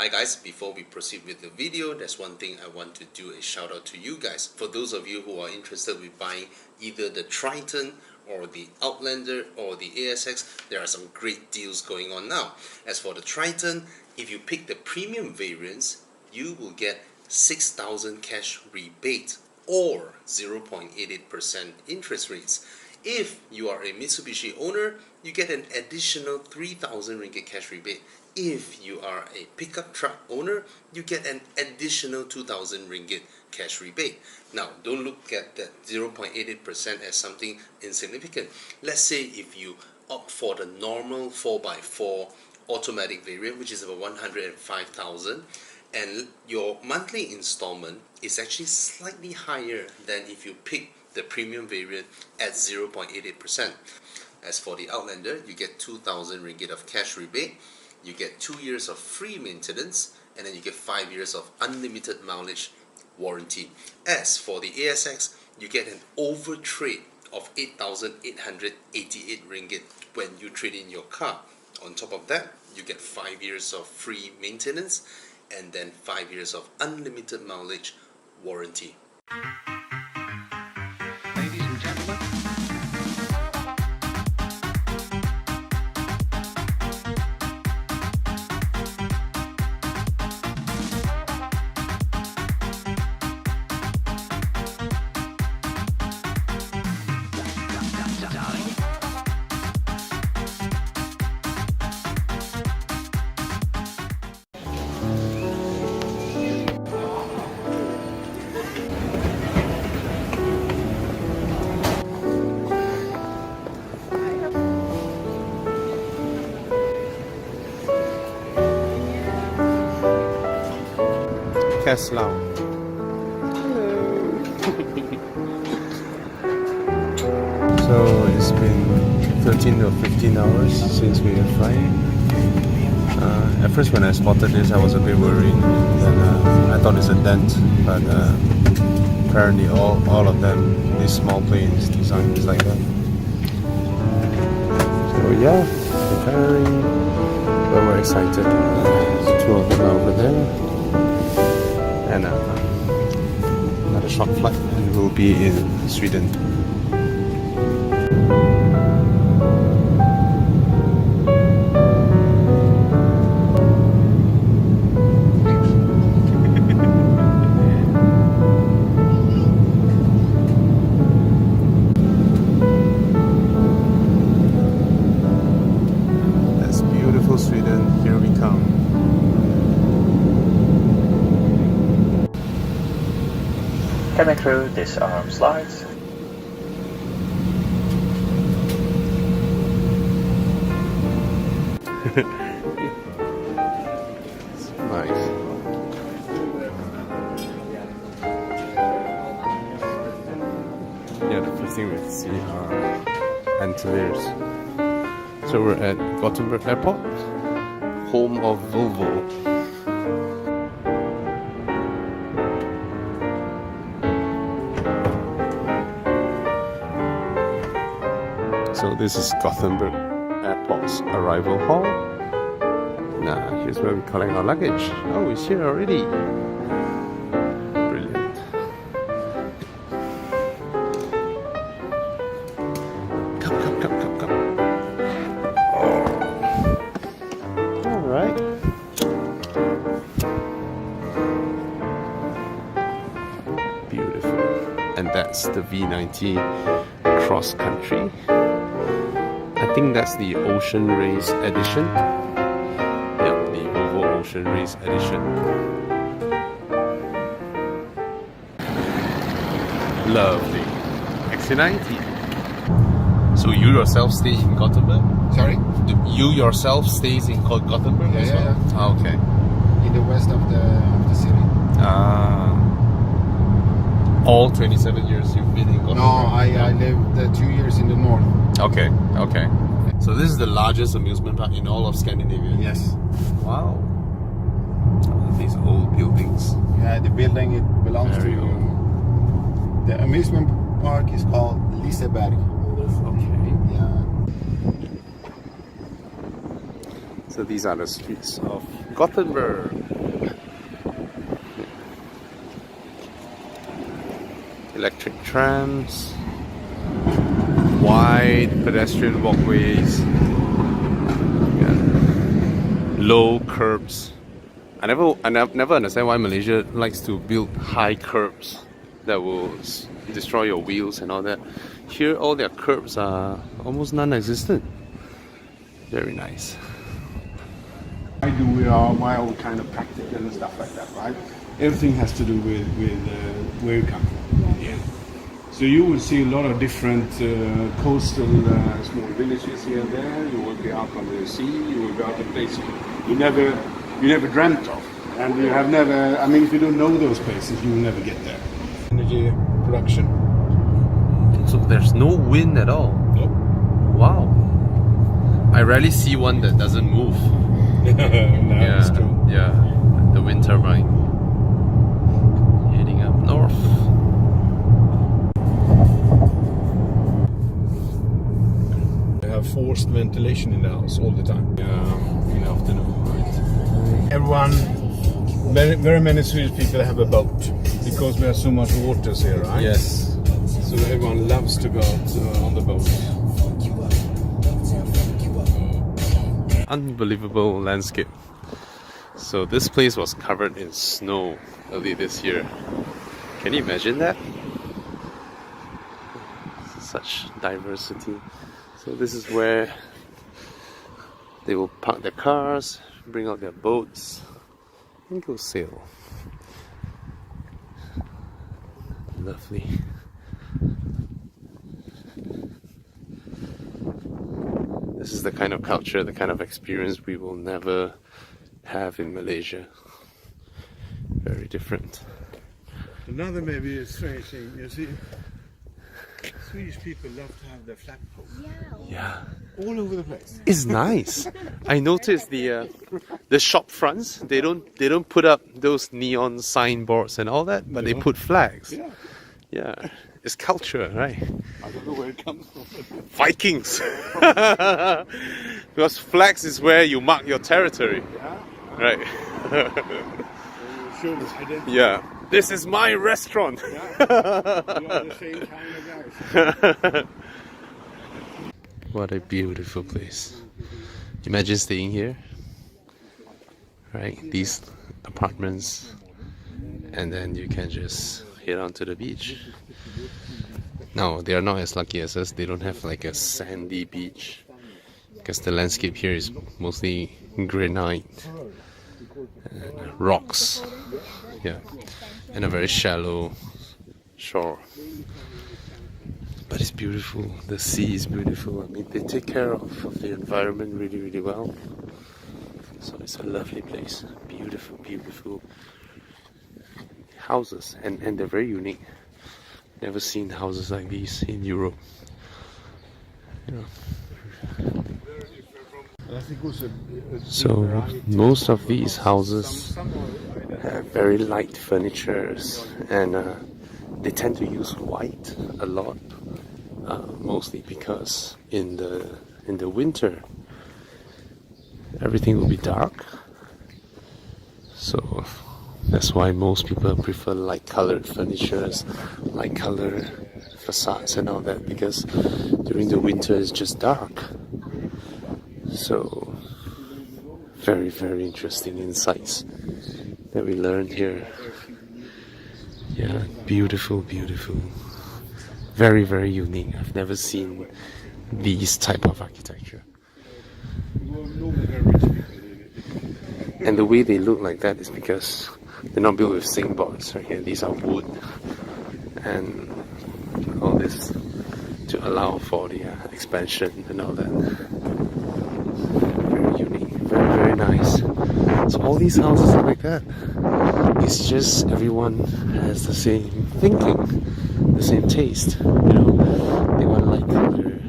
Hi guys, before we proceed with the video, there's one thing I want to do a shout out to you guys. For those of you who are interested with buying either the Triton or the Outlander or the ASX, there are some great deals going on now. As for the Triton, if you pick the premium variants, you will get 6,000 cash rebate or 0.88% interest rates. If you are a Mitsubishi owner, you get an additional 3,000 ringgit cash rebate. If you are a pickup truck owner, you get an additional 2,000 ringgit cash rebate. Now, don't look at that 0.88% as something insignificant. Let's say if you opt for the normal 4x4 automatic variant, which is about 105,000, and your monthly installment is actually slightly higher than if you pick the premium variant at 0.88%. As for the Outlander, you get 2,000 ringgit of cash rebate, you get 2 years of free maintenance, and then you get 5 years of unlimited mileage warranty. As for the ASX, you get an over trade of 8,888 ringgit when you trade in your car. On top of that, you get 5 years of free maintenance and then 5 years of unlimited mileage warranty. Ladies and gentlemen, Tesla. So it's been 13 or 15 hours since we are flying. At first when I spotted this I was a bit worried that I thought it's a dent, but apparently all of them, these small planes designed is like that. So yeah, preparing, but we're excited. Two of them are over there. And another short flight, and we'll be in Sweden. That's beautiful Sweden. Here we come. Coming through this arm slides. It's nice. Yeah, the first thing we see are Antilles. So we're at Gothenburg Airport, home of Volvo. So this is Gothenburg Airport's arrival hall. Now here's where we collect our luggage. Oh, it's here already. Brilliant. Come. Alright. Beautiful. And that's the V90 cross country. I think that's the Ocean Race Edition. Yep, the Volvo Ocean Race Edition. Lovely. XC90. So you yourself stay in Gothenburg? Sorry? You yourself stays in Gothenburg as well? Yeah. Ah, okay. In the west of the city. All 27 years you've been in Gothenburg? No, I lived 2 years in the north. Okay. So this is the largest amusement park in all of Scandinavia? Yes. Wow. These old buildings. Yeah, the building it belongs Very to. old. The amusement park is called Liseberg. Okay. Yeah. So these are the streets of Gothenburg. electric trams, wide pedestrian walkways, low curbs. I never understand why Malaysia likes to build high curbs that will destroy your wheels and all that. Here, all their curbs are almost non-existent. Very nice. Why are we kind of practical and stuff like that, right? Everything has to do with where you come from. Yeah. So you will see a lot of different coastal small villages here and there. You will be out on the sea. You will be out in places you never dreamt of, and you have never. I mean, if you don't know those places, you will never get there. Energy production. So there's no wind at all. Nope. Wow. I rarely see one that doesn't move. That's true. Yeah, the wind turbine. Heading up north. You have forced ventilation in the house all the time. In the afternoon, right? Everyone, very many Swedish people have a boat because we have so much waters here, right? Yes. So everyone loves to go out on the boat. Unbelievable landscape. So this place was covered in snow early this year. Can you imagine that? Such diversity. So this is where they will park their cars, bring out their boats, and go sail. Lovely. This is the kind of culture, the kind of experience we will never have in Malaysia. Very different. Another maybe a strange thing, you see, Swedish people love to have their flagpole. Yeah. All over the place. It's nice. I noticed the shop fronts, they don't put up those neon signboards and all that, but they put flags. Yeah. Yeah. It's culture, right? I don't know where it comes from. Vikings. Because flags is where you mark your territory. Yeah. Right. Show this identity. Yeah. This is my restaurant. Yeah. You are the same kind of guys. What a beautiful place. Imagine staying here. Right? These apartments. And then you can just head on to the beach. No, they are not as lucky as us. They don't have like a sandy beach. Because the landscape here is mostly granite and rocks. Yeah. And a very shallow shore. But it's beautiful. The sea is beautiful. I mean, they take care of the environment really, really well. So it's a lovely place. Beautiful, beautiful houses. And they're very unique. Never seen houses like these in Europe. Yeah. So most of these houses have very light furnitures, and they tend to use white a lot, mostly because in the winter everything will be dark. So that's why most people prefer light colored furnitures, light colored facades and all that, because during the winter it's just dark. So very, very interesting insights that we learned here. Yeah, beautiful, beautiful. Very, very unique. I've never seen these type of architecture. And the way they look like that is because they're not built with zinc boards right here. These are wood, and all this to allow for the expansion and all that. Very unique, very, very nice. So all these houses are like that. It's just everyone has the same thinking, the same taste. You know, they want light color,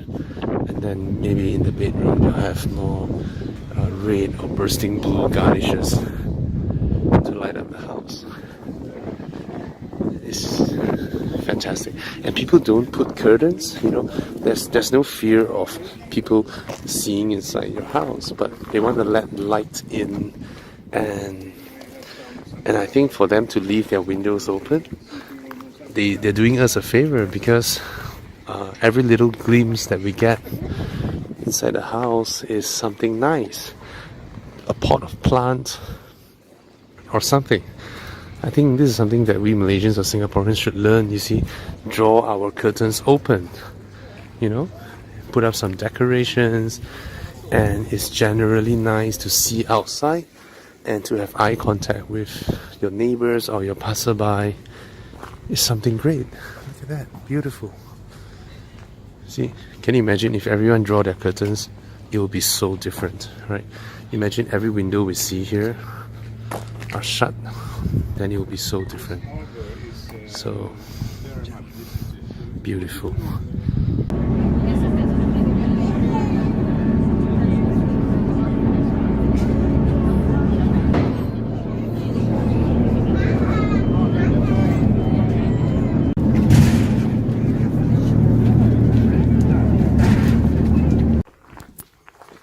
and then maybe in the bedroom they'll have more red or bursting blue garnishes to light up the house. It's fantastic. And people don't put curtains, you know, there's no fear of people seeing inside your house, but they want to let light in, and I think for them to leave their windows open they're doing us a favor because every little glimpse that we get inside the house is something nice. A pot of plant or something. I think this is something that we Malaysians or Singaporeans should learn. You see, draw our curtains open, you know, put up some decorations, and it's generally nice to see outside and to have eye contact with your neighbors or your passerby. It's something great. Look at that, beautiful. See, can you imagine if everyone draw their curtains? It will be so different, right? Imagine every window we see here are shut, then it will be so different. So beautiful.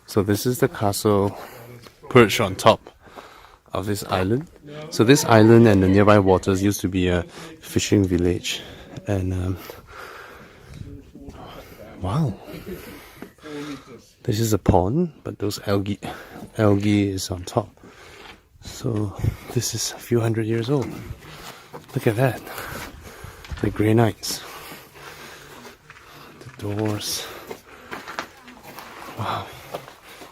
So this is the castle perched on top of this island. So this island and the nearby waters used to be a fishing village. And wow, this is a pond, but those algae is on top. So this is a few hundred years old. Look at that, the granites, the doors. Wow.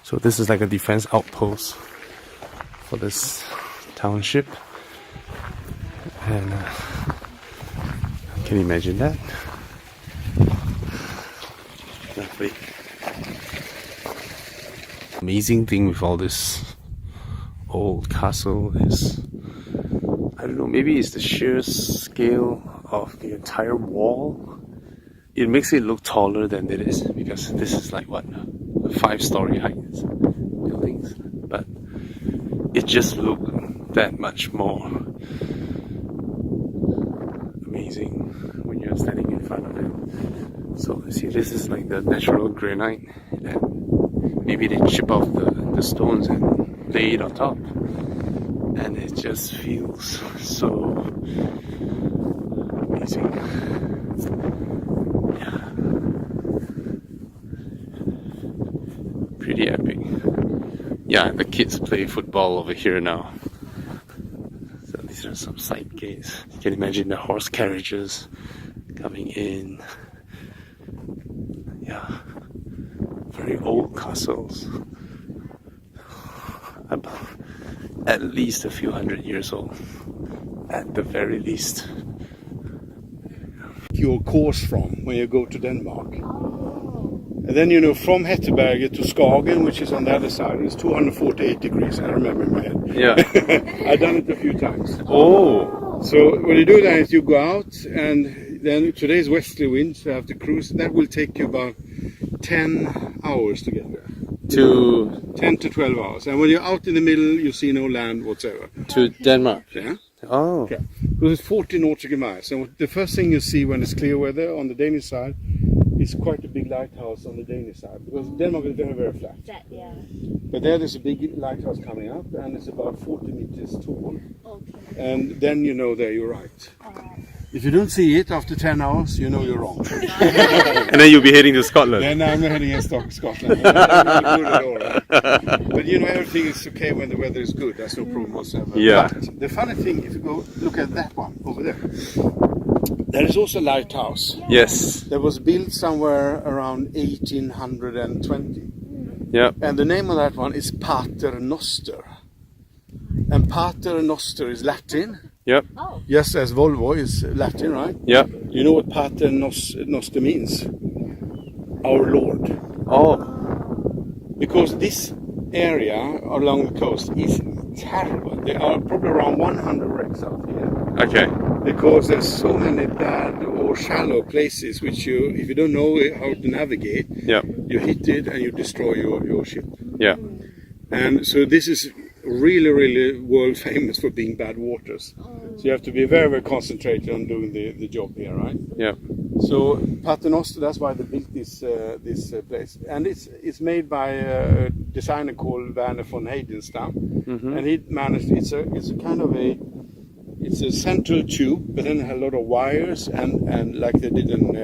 So this is like a defense outpost for this township. And can you imagine that? Lovely. Amazing thing with all this old castle is, I don't know, maybe it's the sheer scale of the entire wall. It makes it look taller than it is, because this is like what, 5-story height buildings, but it just looked that much more amazing when you're standing in front of it. So see, this is like the natural granite, and maybe they chip off the stones and lay it on top, and it just feels so amazing. Pretty epic. Yeah, the kids play football over here now. So these are some side gates. You can imagine the horse carriages coming in. Yeah, very old castles. At least a few hundred years old, at the very least. Your course from when you go to Denmark. And then, you know, from Hetteberget to Skagen, which is on the other side, it's 248 degrees, I remember in my head. Yeah. I've done it a few times. Oh. So what you do then is you go out, and then today's westerly winds, so you have to cruise. That will take you about 10 hours to get there. To 10 to 12 hours. And when you're out in the middle, you see no land whatsoever. to Denmark. Yeah. Oh. Okay. Because it's 40 nautical miles. And the first thing you see when it's clear weather on the Danish side is quite a big lighthouse on the Danish side. Because Denmark is very, very flat. Yeah. But there's a big lighthouse coming up, and it's about 40 meters tall. Okay. And then you know that you're right. If you don't see it after 10 hours, you know you're wrong. And then you'll be heading to Scotland. Then I'm heading in Scotland. Not good at all, right? But you know, everything is okay when the weather is good. That's no problem whatsoever. Yeah. But the funny thing, if you go look at that one over there, there is also a lighthouse. Yes. That was built somewhere around 1820. Yeah. And the name of that one is Pater Noster. And Pater Noster is Latin. Yep. Oh. Just as Volvo is Latin, right? Yep. You know what Pater Noster means? Our Lord. Oh. Because this area along the coast is terrible. There are probably around 100 wrecks out here. Okay. Because there's so many bad or shallow places which you, if you don't know how to navigate, Yep. you hit it and you destroy your ship. Yeah. And so this is really, really world famous for being bad waters. So you have to be very, very concentrated on doing the job here, right? Yeah. So Paternoster, that's why they built this place, and it's made by a designer called Werner von Heidenstam, and he managed. It's a kind of a It's a central tube, but then it had a lot of wires and like they did in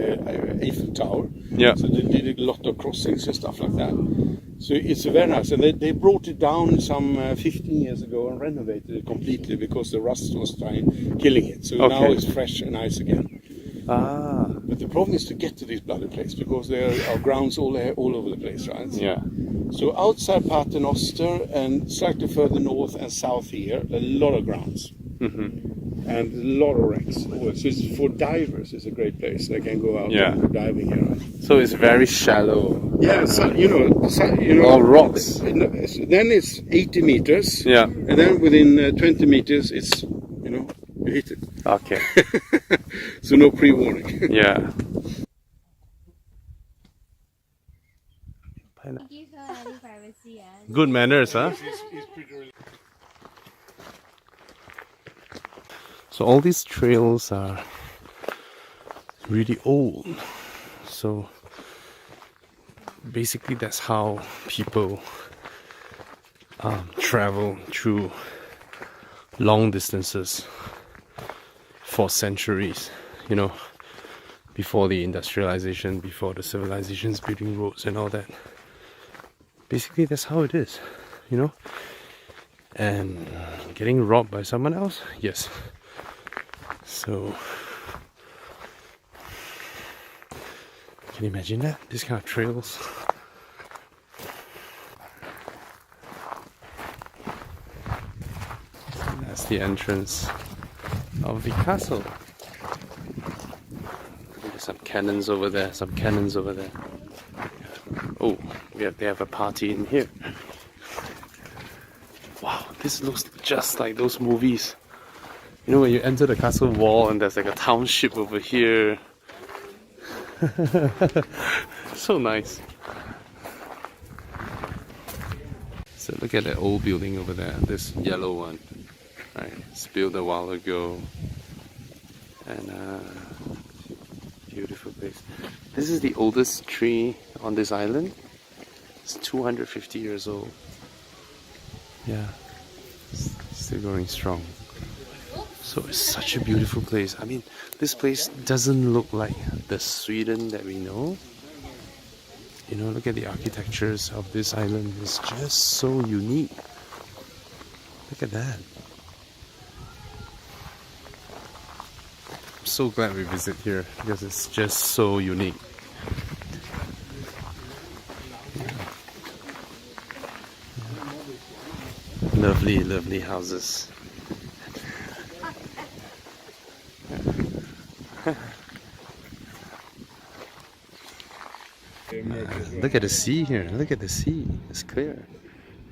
Eiffel Tower. Yeah. So they did a lot of crossings and stuff like that. So it's very nice. And they brought it down some 15 years ago and renovated it completely because the rust was killing it. So now it's fresh and nice again. Ah. But the problem is to get to this bloody place because there are grounds all over the place, right? Yeah. So outside Paternoster and slightly further north and south here, a lot of grounds. Mm-hmm. And a lot of wrecks. So it's for divers, it's a great place. They can go out and go diving here. Right? So it's very shallow. Yeah, so, you know, all rocks. Then it's 80 meters. Yeah. And then within 20 meters, it's, you hit it. Okay. So no pre-warning. Yeah. Give her any privacy. Good manners, huh? So all these trails are really old. So basically that's how people travel through long distances for centuries, before the industrialization, before the civilizations building roads and all that. Basically that's how it is, and getting robbed by someone else, yes. So can you imagine that? This kind of trails. That's the entrance of the castle. There's some cannons over there, some cannons over there. Oh, they have a party in here. Wow, this looks just like those movies. When you enter the castle wall and there's like a township over here. So nice. So look at that old building over there, this yellow one. Right, it's built a while ago. And beautiful place. This is the oldest tree on this island. It's 250 years old. Yeah, it's still going strong. So it's such a beautiful place. I mean, this place doesn't look like the Sweden that we know. Look at the architectures of this island. It's just so unique. Look at that. I'm so glad we visit here because it's just so unique. Lovely, lovely houses. Look at the sea here. Look at the sea. It's clear,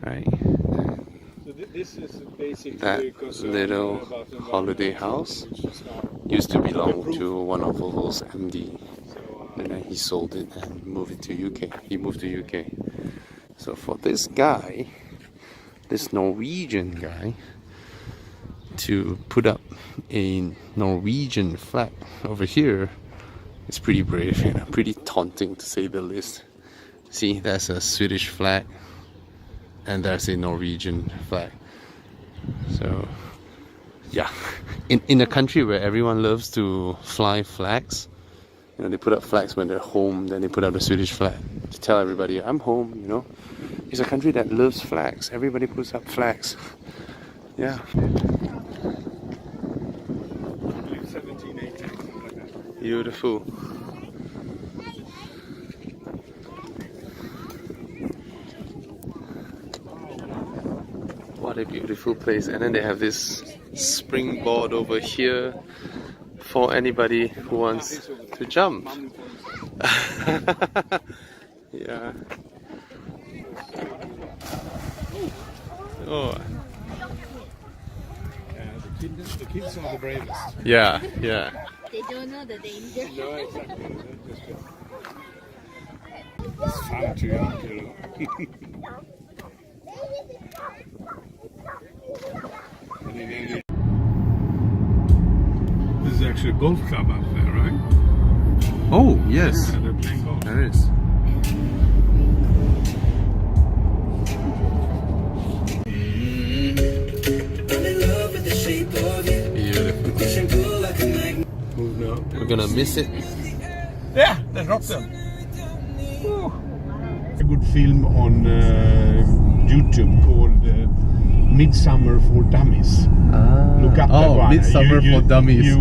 right? So this is basically That little holiday house used to belong to one of Volvo's MD, and then he sold it and moved it to UK. He moved to UK. So for this guy, this Norwegian guy, to put up a Norwegian flag over here, it's pretty brave and pretty taunting to say the least. See, that's a Swedish flag and there's a Norwegian flag. So yeah, in a country where everyone loves to fly flags, they put up flags when they're home, then they put up the Swedish flag to tell everybody I'm home. It's a country that loves flags. Everybody puts up flags. Yeah. 17, 18. Beautiful. What a beautiful place. And then they have this springboard over here for anybody who wants to jump. Yeah. Oh. The kids are the bravest. Yeah. They don't know the danger. No, exactly. It's fun to This is actually a golf club up there, right? Oh, yes. Yeah, they're playing golf. There is. Beautiful. We're gonna miss it. Yeah, they dropped them. A good film on YouTube called Midsummer for Dummies. Look up that one. Midsummer for Dummies. You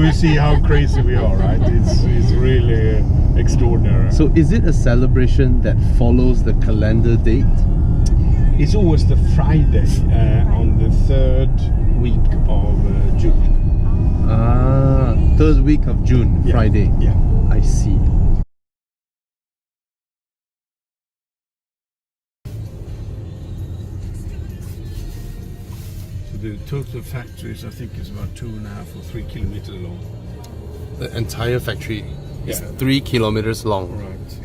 will see how crazy we are, right? It's really extraordinary. So is it a celebration that follows the calendar date? It's always the Friday on the 3rd week of June. Third week of June, Yeah. Friday. Yeah. I see. So the total factories, I think, is about 2.5 or 3 kilometers long. The entire factory is Yeah. 3 kilometers long. Right.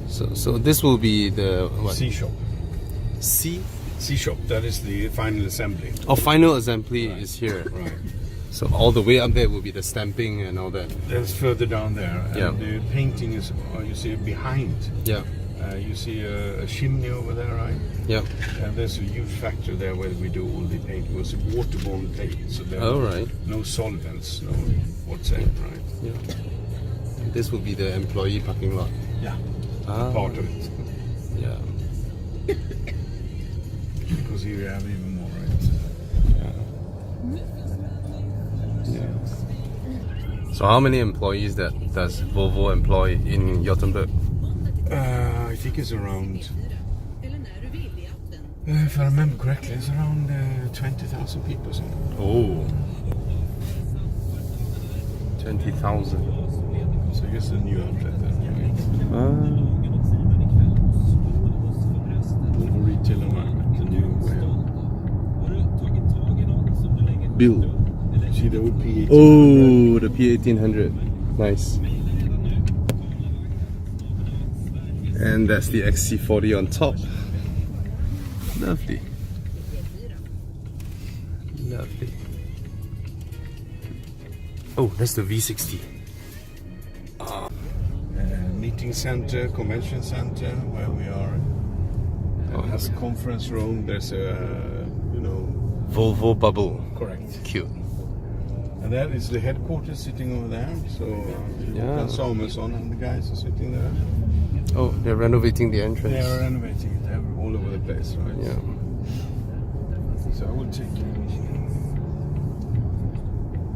So this will be the what? C shop. C? C shop. That is the final assembly. Oh, final assembly Right. is here. Right. So all the way up there will be the stamping and all that. That's further down there. And Yeah. the painting is, you see behind. Yeah. You see a chimney over there, right? Yeah. And there's a huge factory there where we do all the paint. It was a waterborne paint, so there Oh, are right. no solvents, no whatsoever, right? Yeah. And this will be the employee parking lot. Yeah. Ah. Part of it. Yeah. Because here you have even more, right? Yeah. So how many employees does Volvo employ in Gothenburg? I think it's around, if I remember correctly, it's around 20,000 people. So. Oh. 20,000. So I guess a new outlet then, right? Volvo retail environment, the new way. Build. See the old P1800? Oh, the P1800. Nice. And that's the XC40 on top. Lovely. Lovely. Oh, that's the V60. Meeting center, convention center, where we are. And has a conference room. There's a, Volvo bubble. correct. Cute. And that is the headquarters sitting over there. So Yeah. Samuelsson and the guys are sitting there. Oh, they're renovating the entrance. They are renovating it all over the place, right? Yeah. So I will take you.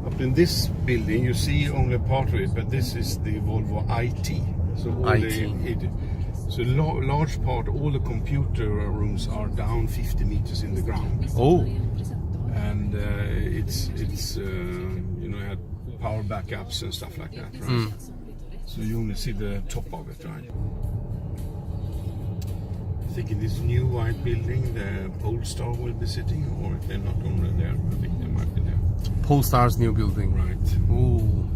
Up in this building, you see only part of it, but this is the Volvo IT. So all IT. So large part, all the computer rooms are down 50 meters in the ground, Oh. and it's had power backups and stuff like that, right? So you only see the top of it, right? I think in this new white building, the Polestar will be sitting, or if they're not already there, I think they might be there. Polestar's new building. Right. Ooh.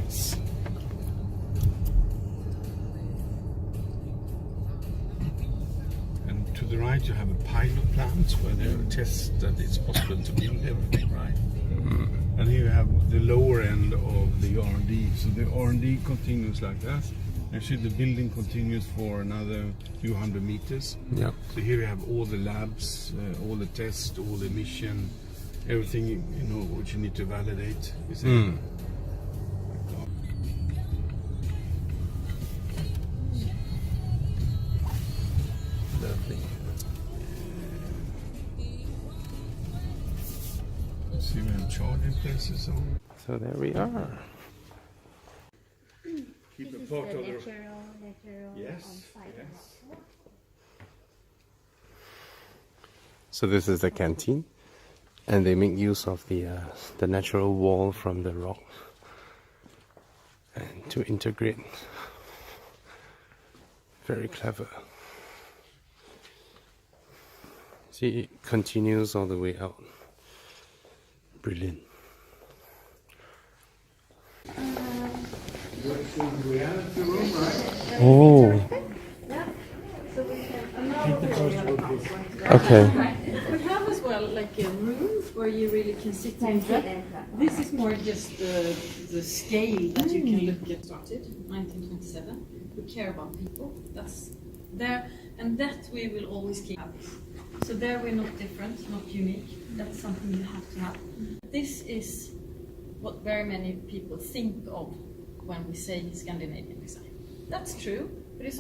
Nice. And to the right, you have a pilot plant where they test that it's possible to build everything, right? And here you have the lower end of the R&D. So the R&D continues like that. Actually, the building continues for another few hundred meters. Yeah. So here you have all the labs, all the tests, all the emission, everything what you need to validate. Is there. Lovely. See, we have charging places on. So there we are. Keep This a is part the of the. natural Yes. on-site. Yes. So this is the canteen, and they make use of the natural wall from the rock, and to integrate. Very clever. See, it continues all the way out. Brilliant. Oh. Okay. We have as well like a room where you really can sit and look. This is more just the scale that you can look at. Started 1927. We care about people. That's there, and that we will always keep. So there we're not different, not unique. That's something you have to have. This is what very many people think of when we say Scandinavian design. That's true, but it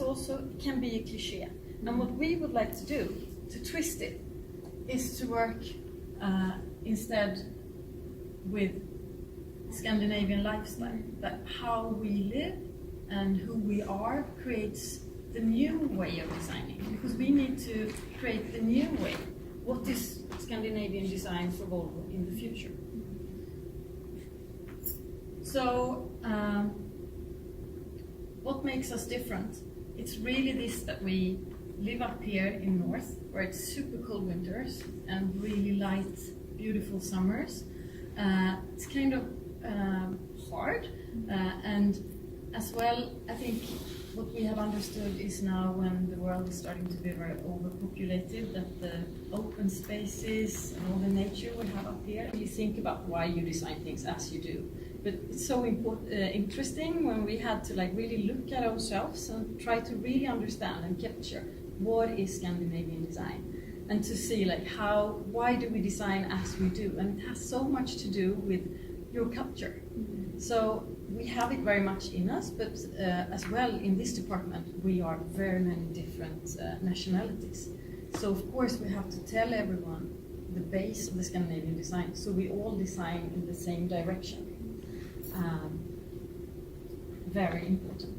can be a cliché. And what we would like to do, to twist it, is to work instead with Scandinavian lifestyle, that how we live and who we are creates the new way of designing, because we need to create the new way. What is Scandinavian design for Volvo in the future? So, what makes us different? It's really this, that we live up here in north, where it's super cold winters and really light, beautiful summers. It's kind of hard, and as well, I think what we have understood is now, when the world is starting to be very overpopulated, that the open spaces and all the nature we have up here, you think about why you design things as you do. But it's so interesting when we had to really look at ourselves and try to really understand and capture what is Scandinavian design, and to see why do we design as we do, and it has so much to do with your culture. So we have it very much in us, but as well in this department we are very many different nationalities. So of course we have to tell everyone the base of the Scandinavian design, so we all design in the same direction. Very important.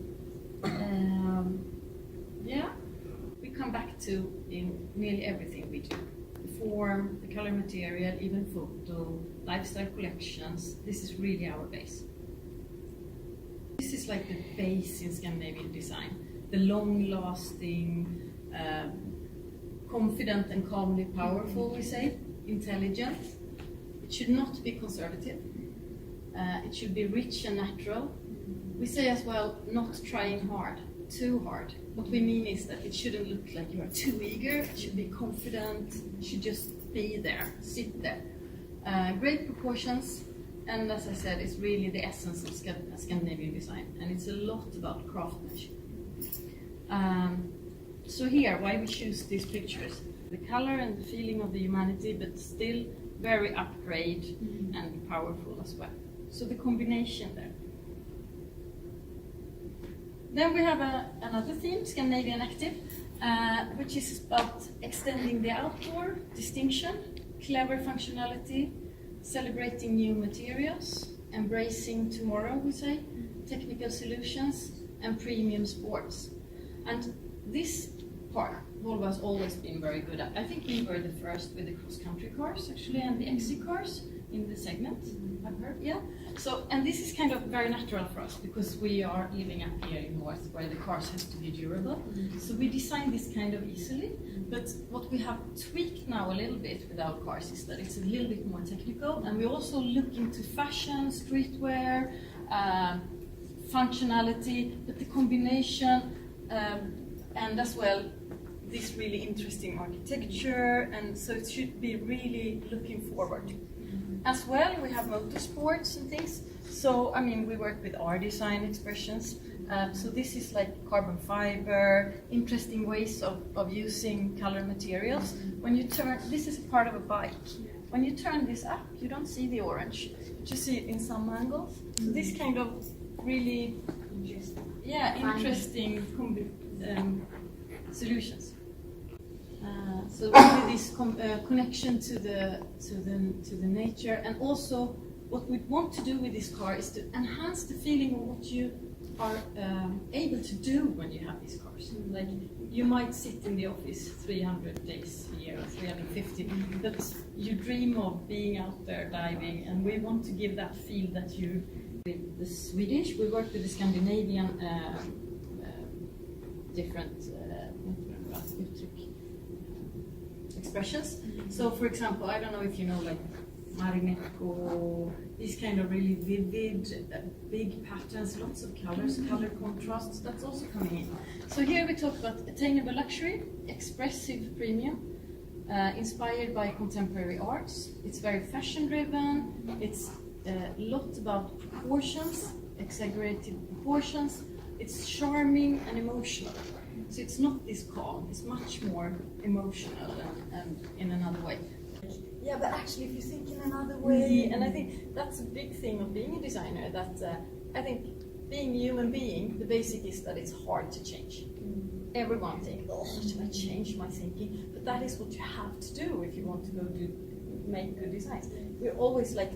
Yeah, we come back to in nearly everything we do. The form, the color material, even photo, lifestyle collections. This is really our base. This is like the base in Scandinavian design. The long-lasting, confident and calmly powerful, we say. Intelligent. It should not be conservative. It should be rich and natural. We say as well, not trying hard, too hard. What we mean is that it shouldn't look like you are too eager. It should be confident. It should just be there, sit there. Great proportions, and as I said, it's really the essence of Scandinavian design, and it's a lot about craftsmanship. So here, why we choose these pictures. The color and the feeling of the humanity, but still very upgrade and powerful as well. So the combination there. Then we have another theme, Scandinavian Active, which is about extending the outdoor, distinction, clever functionality, celebrating new materials, embracing tomorrow, we say, technical solutions, and premium sports. And this part, Volvo has always been very good at. I think we were the first with the cross-country cars, actually, and the XC cars in the segment, I've heard, yeah. So, and this is kind of very natural for us, because we are living up here in north, where the cars have to be durable. So we design this kind of easily, but what we have tweaked now a little bit with our cars is that it's a little bit more technical, and we also look into fashion, streetwear, functionality, but the combination, and as well, this really interesting architecture, and so it should be really looking forward. As well, we have motorsports and things. So, I mean, we work with R design expressions. So this is like carbon fiber, interesting ways of using color materials. When you turn, this is part of a bike. When you turn this up, you don't see the orange, but you see it in some angles. So this kind of really, interesting solutions. So really this connection to the nature, and also what we want to do with this car is to enhance the feeling of what you are able to do when you have these cars. Like, you might sit in the office 300 days a year or 350, but you dream of being out there diving, and we want to give that feel that you. With the Swedish, we work with the Scandinavian different expressions. So, for example, I don't know if you know, like Marimekko, these kind of really vivid, big patterns, lots of colors, color contrasts, that's also coming in. So here we talk about attainable luxury, expressive premium, inspired by contemporary arts. It's very fashion driven, it's a lot about proportions, exaggerated proportions, it's charming and emotional. So it's not this calm, it's much more emotional and in another way. Yeah, but actually if you think in another way, and I think that's a big thing of being a designer, that I think being a human being, the basic is that it's hard to change. Everyone thinks, oh, should I change my thinking? But that is what you have to do if you want to go do make good designs. We're always like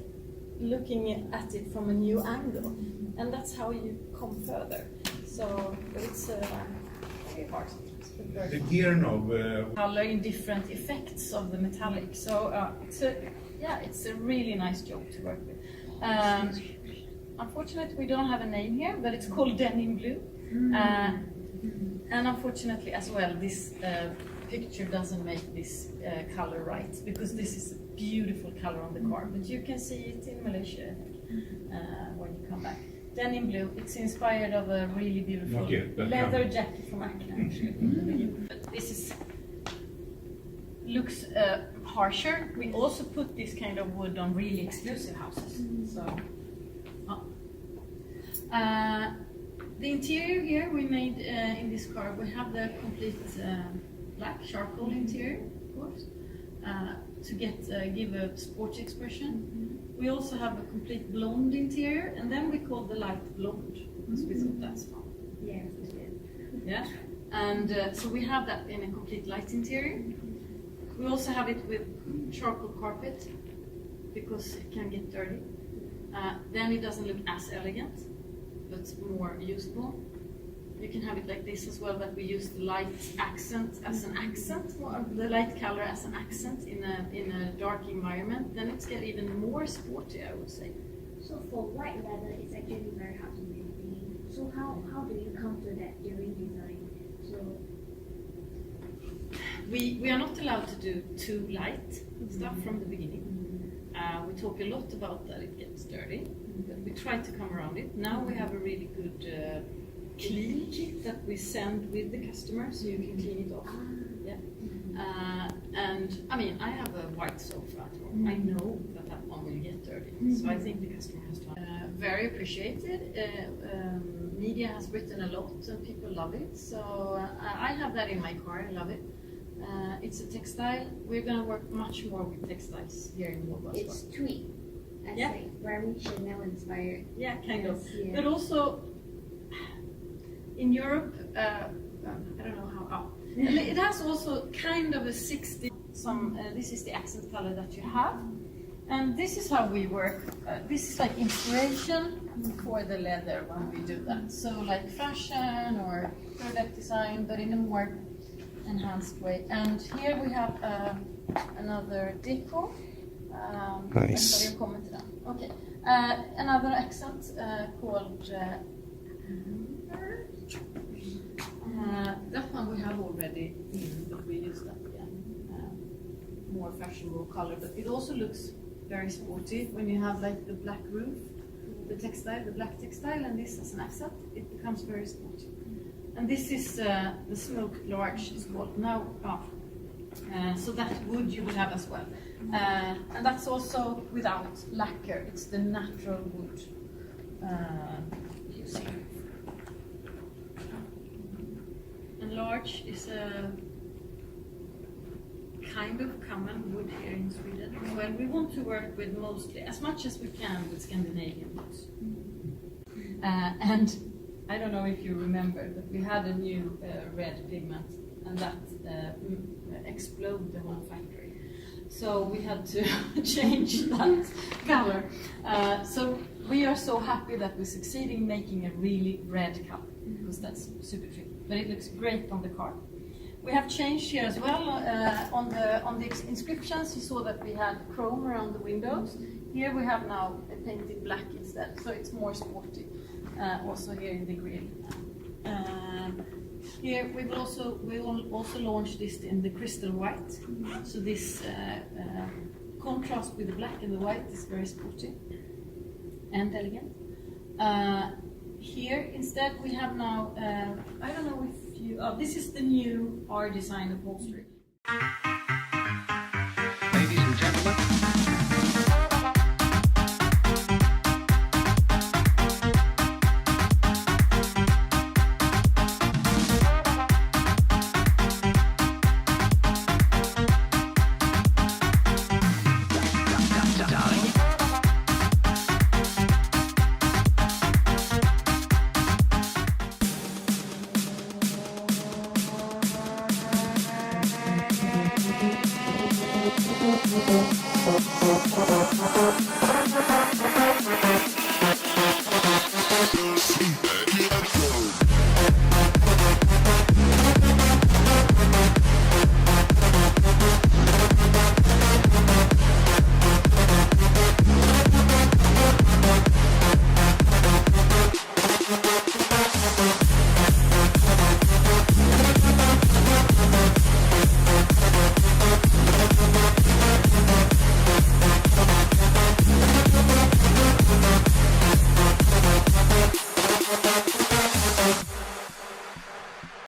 looking at it from a new angle, and that's how you come further. So it's very hard sometimes, but very The fun. gear knob. Color in different effects of the metallic. So it's a really nice job to work with. Unfortunately, we don't have a name here, but it's called denim blue. And unfortunately, as well, this picture doesn't make this color right, because this is a beautiful color on the car. But you can see it in Malaysia, I think, when you come back. Denim blue. It's inspired of a really beautiful leather jacket from Acne, actually. But this looks harsher. We also put this kind of wood on really exclusive houses. So, the interior here we made in this car. We have the complete black charcoal interior, of course, to give a sporty expression. We also have a complete blonde interior, and then we call the light blonde because we thought that's fun. Yes, it is. Yeah, and so we have that in a complete light interior. We also have it with charcoal carpet because it can get dirty. Then it doesn't look as elegant, but more usable. You can have it like this as well, but we use the light accent as an accent, or the light color as an accent in a dark environment. Then it's get even more sporty, I would say. So for white leather, it's actually very hard to maintain. So how do you come to that during design? So we are not allowed to do too light stuff from the beginning. We talk a lot about that it gets dirty, but we try to come around it. Now we have a really good clean kit that we send with the customer, so you can clean it off. Yeah. And I mean, I have a white sofa at home. I know that one will get dirty, so I think the customer has to. Very appreciated. Media has written a lot, and people love it. So I have that in my car. I love it. It's a textile. We're gonna work much more with textiles here in Volvo. it's tweed. That's Yeah. like very Chanel inspired. Yeah, kind of. Yeah. But also in Europe, I don't know how. It has also kind of a 60. This is the accent color that you have, and this is how we work. This is like inspiration for the leather when we do that. So like fashion or product design, but in a more enhanced way. And here we have another deco. Nice. Anybody commented on? Okay. Another accent called. That one we have already in, but we use that again. More fashionable color, but it also looks very sporty when you have like the black roof, the textile, the black textile, and this as an accent. It becomes very sporty. And this is the smoked larch is called now. So that wood you would have as well, and that's also without lacquer. It's the natural wood you see. And larch is a kind of common wood here in Sweden. Well, we want to work with mostly, as much as we can, with Scandinavian woods. And I don't know if you remember, but we had a new red pigment, and that exploded the whole factory. So we had to change that color. So we are so happy that we succeed in making a really red color, because that's super tricky. But it looks great on the car. We have changed here as well on the inscriptions. You saw that we had chrome around the windows. Here we have now painted black instead, so it's more sporty. Also here in the grill. Here we will also launch this in the crystal white. So this contrast with the black and the white is very sporty and elegant. Here instead we have now, I don't know if you, this is the new R design upholstery. Ladies and gentlemen,